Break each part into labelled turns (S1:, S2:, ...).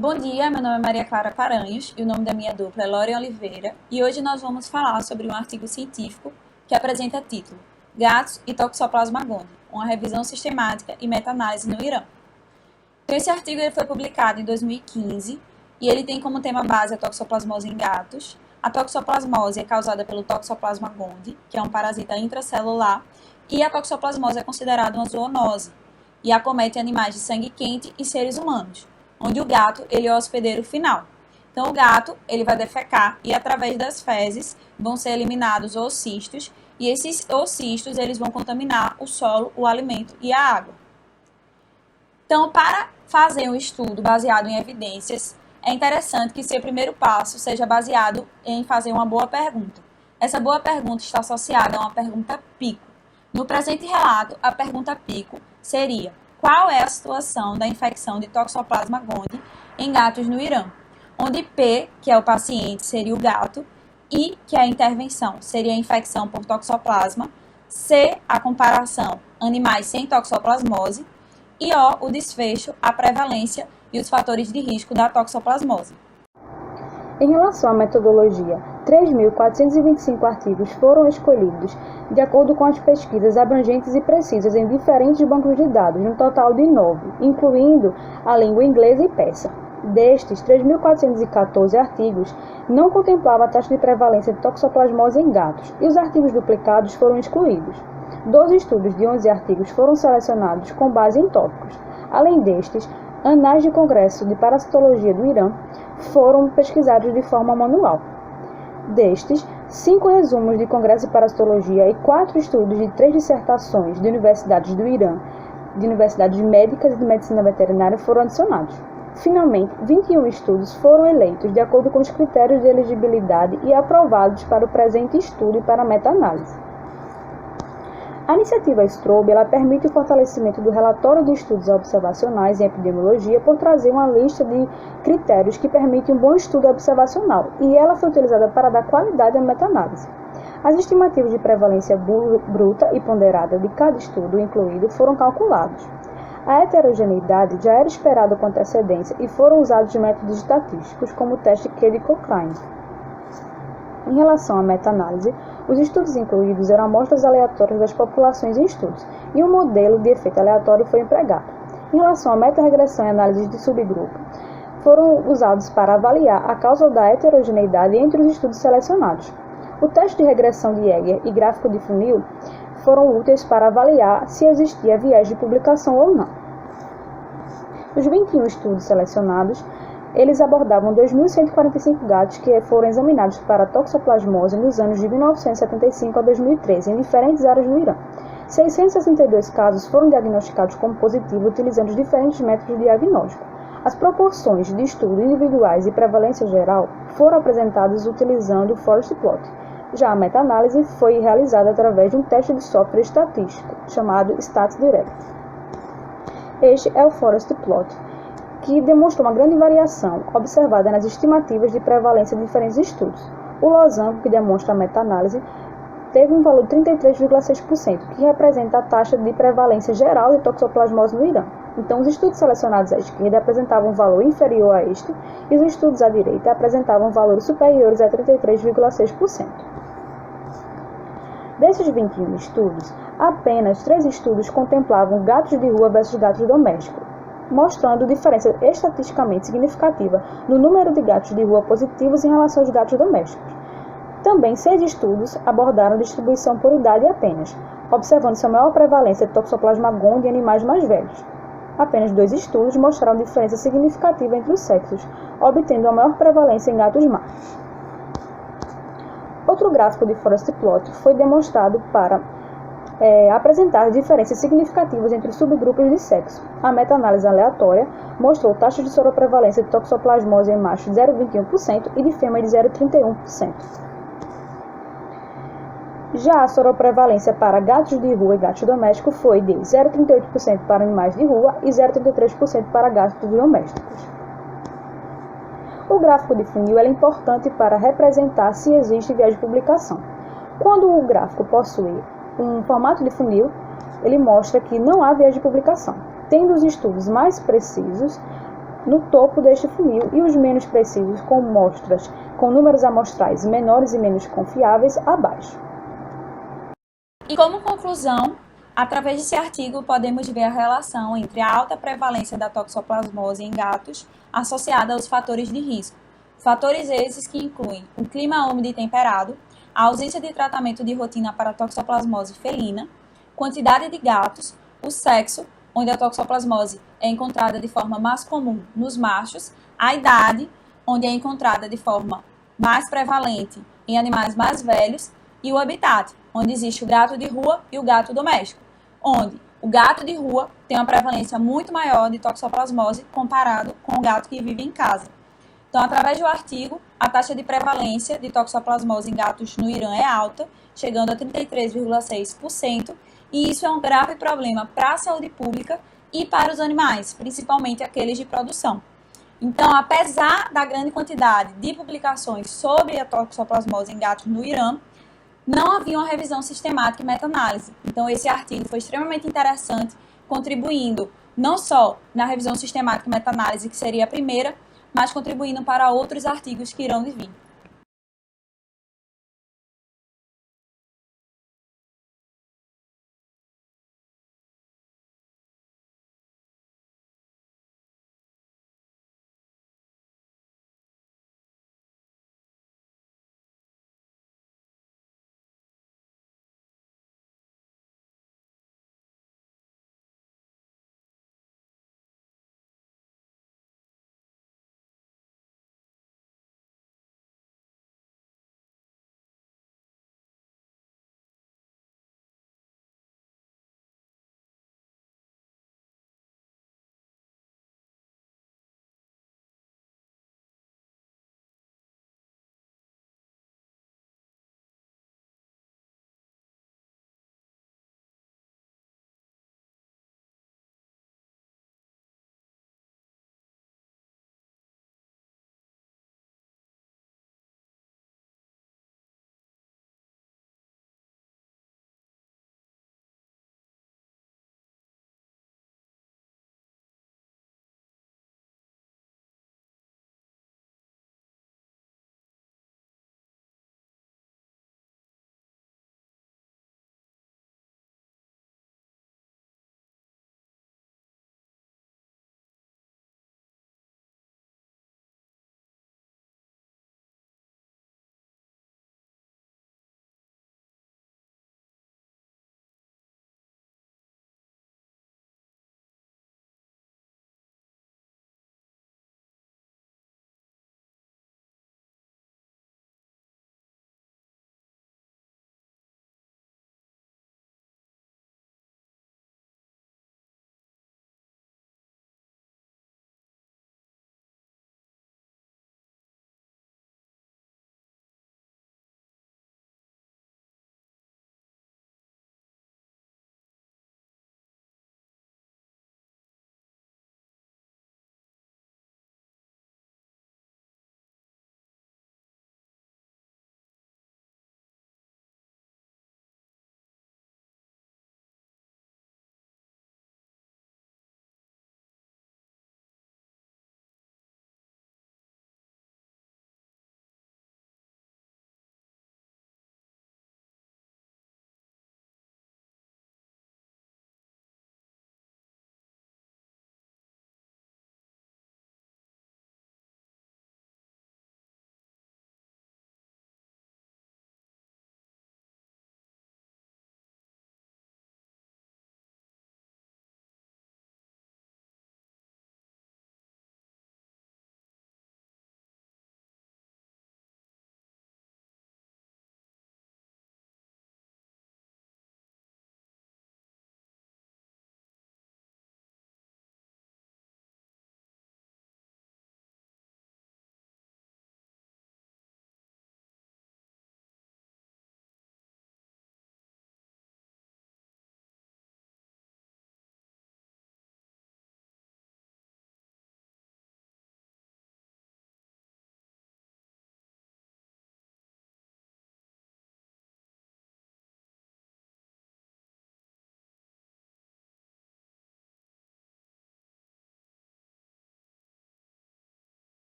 S1: Bom dia, meu nome é Maria Clara Paranhos e o nome da minha dupla é Lore Oliveira e hoje nós vamos falar sobre um artigo científico que apresenta título Gatos e Toxoplasma gondii, uma revisão sistemática e meta-análise no Irã. Então, esse artigo ele foi publicado em 2015 e ele tem como tema base a toxoplasmose em gatos. A toxoplasmose é causada pelo Toxoplasma gondii, que é um parasita intracelular, e a toxoplasmose é considerada uma zoonose e acomete animais de sangue quente e seres humanos, onde o gato ele é o hospedeiro final. Então, o gato ele vai defecar e, através das fezes, vão ser eliminados oocistos, e esses oocistos eles vão contaminar o solo, o alimento e a água. Então, para fazer um estudo baseado em evidências, é interessante que seu primeiro passo seja baseado em fazer uma boa pergunta. Essa boa pergunta está associada a uma pergunta pico. No presente relato, a pergunta pico seria: qual é a situação da infecção de Toxoplasma gondii em gatos no Irã? Onde P, que é o paciente, seria o gato, I, que é a intervenção, seria a infecção por toxoplasma, C, a comparação, animais sem toxoplasmose, e O, o desfecho, a prevalência e os fatores de risco da toxoplasmose.
S2: Em relação à metodologia, 3.425 artigos foram escolhidos de acordo com as pesquisas abrangentes e precisas em diferentes bancos de dados, um total de 9, incluindo a língua inglesa e persa. Destes, 3.414 artigos não contemplavam a taxa de prevalência de toxoplasmose em gatos, e os artigos duplicados foram excluídos. 12 estudos de 11 artigos foram selecionados com base em tópicos. Além destes, anais de congresso de parasitologia do Irã foram pesquisados de forma manual. Destes, 5 resumos de congresso de parasitologia e 4 estudos de 3 dissertações de universidades do Irã, de universidades médicas e de medicina veterinária foram adicionados. Finalmente, 21 estudos foram eleitos de acordo com os critérios de elegibilidade e aprovados para o presente estudo e para a meta-análise. A iniciativa Strobe permite o fortalecimento do relatório de estudos observacionais em epidemiologia por trazer uma lista de critérios que permitem um bom estudo observacional, e ela foi utilizada para dar qualidade à meta-análise. As estimativas de prevalência bruta e ponderada de cada estudo incluído foram calculados. A heterogeneidade já era esperada com antecedência e foram usados métodos estatísticos, como o teste Kelly-Cochrane. Em relação à meta-análise, os estudos incluídos eram amostras aleatórias das populações em estudos, e um modelo de efeito aleatório foi empregado. Em relação à meta-regressão e análise de subgrupo, foram usados para avaliar a causa da heterogeneidade entre os estudos selecionados. O teste de regressão de Jäger e gráfico de funil foram úteis para avaliar se existia viés de publicação ou não. Os 21 estudos selecionados eles abordavam 2.145 gatos que foram examinados para toxoplasmose nos anos de 1975 a 2013 em diferentes áreas do Irã. 662 casos foram diagnosticados como positivos utilizando os diferentes métodos de diagnóstico. As proporções de estudo individuais e prevalência geral foram apresentadas utilizando o Forest Plot. Já a meta-análise foi realizada através de um teste de software estatístico chamado StatsDirect. Este é o Forest Plot, que demonstrou uma grande variação observada nas estimativas de prevalência de diferentes estudos. O losango, que demonstra a meta-análise, teve um valor de 33,6%, que representa a taxa de prevalência geral de toxoplasmose no Irã. Então, os estudos selecionados à esquerda apresentavam um valor inferior a este, e os estudos à direita apresentavam valores superiores a 33,6%. Desses 21 estudos, apenas 3 estudos contemplavam gatos de rua versus gatos domésticos, mostrando diferença estatisticamente significativa no número de gatos de rua positivos em relação aos gatos domésticos. Também 6 estudos abordaram distribuição por idade apenas, observando-se a maior prevalência de Toxoplasma gondii em animais mais velhos. Apenas 2 estudos mostraram diferença significativa entre os sexos, obtendo a maior prevalência em gatos machos. Outro gráfico de Forest Plot foi demonstrado para apresentar diferenças significativas entre subgrupos de sexo. A meta-análise aleatória mostrou taxas de soroprevalência de toxoplasmose em machos de 0,21% e de fêmea de 0,31%. Já a soroprevalência para gatos de rua e gatos domésticos foi de 0,38% para animais de rua e 0,33% para gatos domésticos. O gráfico de funil é importante para representar se existe viés de publicação. Quando o gráfico possui um formato de funil, ele mostra que não há viés de publicação. Tendo os estudos mais precisos, no topo deste funil e os menos precisos com números amostrais menores e menos confiáveis abaixo.
S1: E como conclusão, através desse artigo podemos ver a relação entre a alta prevalência da toxoplasmose em gatos associada aos fatores de risco. Fatores esses que incluem o clima úmido e temperado, a ausência de tratamento de rotina para a toxoplasmose felina, quantidade de gatos, o sexo, onde a toxoplasmose é encontrada de forma mais comum nos machos, a idade, onde é encontrada de forma mais prevalente em animais mais velhos, e o habitat, onde existe o gato de rua e o gato doméstico, onde o gato de rua tem uma prevalência muito maior de toxoplasmose comparado com o gato que vive em casa. Então, através do artigo, a taxa de prevalência de toxoplasmose em gatos no Irã é alta, chegando a 33,6%, e isso é um grave problema para a saúde pública e para os animais, principalmente aqueles de produção. Então, apesar da grande quantidade de publicações sobre a toxoplasmose em gatos no Irã, não havia uma revisão sistemática e meta-análise. Então, esse artigo foi extremamente interessante, contribuindo não só na revisão sistemática e meta-análise, que seria a primeira, mas contribuindo para outros artigos que irão vir.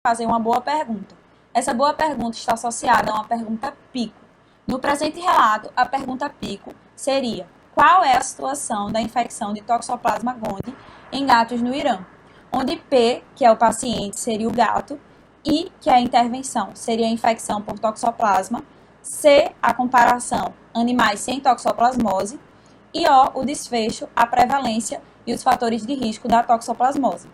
S1: fazer uma boa pergunta. Essa boa pergunta está associada a uma pergunta pico. No presente relato, a pergunta pico seria: qual é a situação da infecção de Toxoplasma gondii em gatos no Irã? Onde P, que é o paciente, seria o gato, I, que é a intervenção, seria a infecção por toxoplasma, C, a comparação, animais sem toxoplasmose, e O, o desfecho, a prevalência e os fatores de risco da toxoplasmose.